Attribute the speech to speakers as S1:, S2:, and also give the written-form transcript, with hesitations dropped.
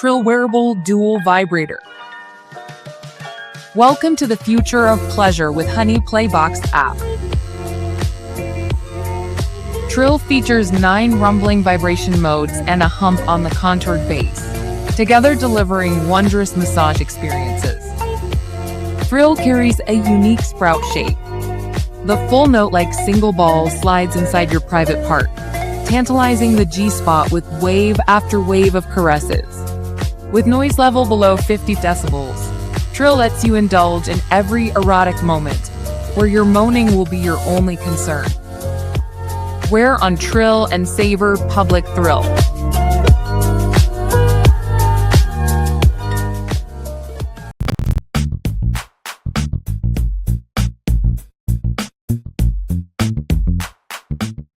S1: Trill Wearable Dual Vibrator. Welcome to the future of pleasure with Honey Playbox app. Trill features 9 rumbling vibration modes and a hump on the contoured base, together delivering wondrous massage experiences. Trill carries a unique sprout shape. The full note-like single ball slides inside your private part, tantalizing the G-spot with wave after wave of caresses. With noise level below 50 decibels, Trill lets you indulge in every erotic moment, where your moaning will be your only concern. Wear on Trill and savor public thrill.